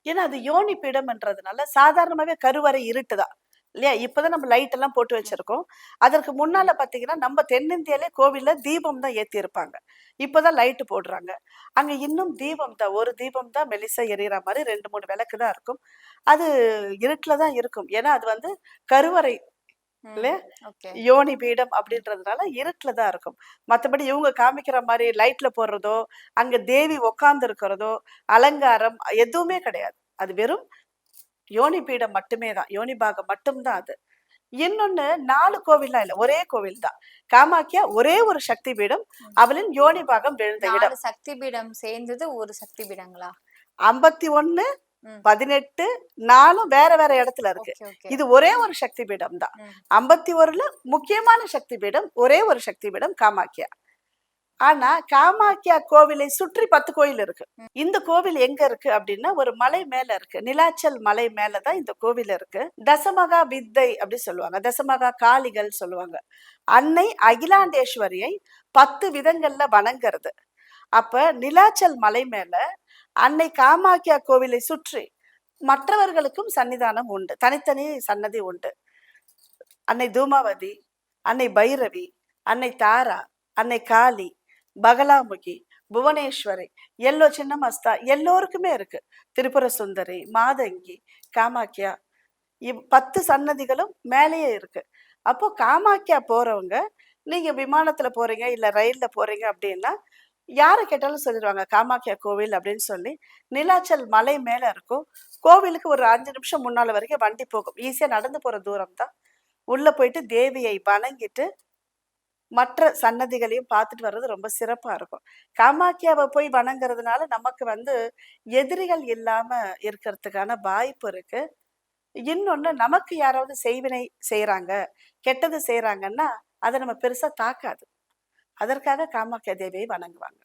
ஏன்னா அது யோனி பீடம்ன்றதுனால சாதாரணமாவே கருவறை இருட்டுதான் இல்லையா? இப்பதான் நம்ம லைட் எல்லாம் போட்டு ம். வச்சிருக்கோம். அதற்கு முன்னால பாத்தீங்கன்னா, நம்ம தென்னிந்தியாலே கோவில்ல தீபம் தான் ஏத்தி இருப்பாங்க. இப்பதான் லைட் போடுறாங்க. அங்க இன்னும் தீபம் தான். ஒரு தீபம் தான் மெலிசா எரியிற மாரி 2, 3 விளக்கு தான் இருக்கும். அது இருட்டுல தான் இருக்கும். ஏன்னா அது வந்து கருவறை ம். இல்லையா? ஓகே. யோனி பீடம் ம். அப்படின்றதுனால இருட்டுல தான் இருக்கும். மத்தபடி இவங்க காமிக்கிற மாரி லைட்ல போடுறதோ, அங்க தேவி உட்கார்ந்து இருக்கிறதோ, அலங்காரம் எதுவுமே கிடையாது. அது வெறும் யோனி பீடம் மட்டுமே தான். யோனி பாகம் மட்டும் தான் அது. இன்னொன்னு 4 கோவில்லாம் இல்ல. ஒரே கோவில் தான். காமாக்யா ஒரே ஒரு சக்தி பீடம். ம். அவளின் யோனி பாகம் விழுந்த 4 இடம். சக்தி பீடம் சேர்ந்தது ஒரு சக்தி பீடங்களா? 51, ம். 18 4ம் வேற வேற இடத்துல இருக்கு. Okay, okay. இது ஒரே ஒரு சக்தி பீடம் தான். ம். 51ல முக்கியமான சக்தி பீடம் ஒரே ஒரு சக்தி பீடம் காமாக்யா. ஆனா காமாக்யா கோவிலை சுற்றி 10 கோயில் இருக்கு. ம். இந்த கோவில் எங்க இருக்கு அப்படின்னா, ஒரு மலை மேல இருக்கு. நிலாச்சல் மலை மேல தான் இந்த கோவில் இருக்கு. தசமகா வித்தை அப்படி சொல்லுவாங்க. தசமகா காளிகள் சொல்லுவாங்க. அன்னை அகிலாண்டேஸ்வரியை 10 விதங்கள்ல வணங்குறது. அப்ப நிலாச்சல் மலை மேல அன்னை காமாக்யா கோவிலை சுற்றி மற்றவர்களுக்கும் சன்னிதானம் உண்டு. தனித்தனி சன்னதி உண்டு. அன்னை தூமாவதி, அன்னை பைரவி, அன்னை தாரா, அன்னை காளி, பகலாமுகி, புவனேஸ்வரி, சின்னமஸ்தா எல்லோருக்குமே இருக்கு. திரிபுர சுந்தரி, மாதங்கி, காமாக்யா 10 சன்னதிகளும் மேலேயே இருக்கு. அப்போ காமாக்யா போறவங்க, நீங்க விமானத்துல போறீங்க, இல்ல ரயில்ல போறீங்க அப்படின்னா, யார கேட்டாலும் சொல்லிருவாங்க. காமாக்யா கோவில் அப்படின்னு சொல்லி. நீலாச்சல் மலை மேல இருக்கும். கோவிலுக்கு ஒரு 5 நிமிஷம் முன்னால வரைக்கும் வண்டி போகும். ஈஸியா நடந்து போற தூரம் தான். உள்ள போயிட்டு தேவியை வணங்கிட்டு, மற்ற சன்னதிகளையும் பார்த்துட்டு வர்றது ரொம்ப சிறப்பா இருக்கும். காமாக்யாவ போய் வணங்குறதுனால நமக்கு வந்து எதிரிகள் இல்லாம இருக்கிறதுக்கான வாய்ப்பு இருக்கு. இன்னொன்னு நமக்கு யாராவது செய்வினை செய்றாங்க, கெட்டது செய்றாங்கன்னா, அத நம்ம பெருசா தாக்காது. அதற்காக காமாக்யா தேவியை வணங்குவாங்க.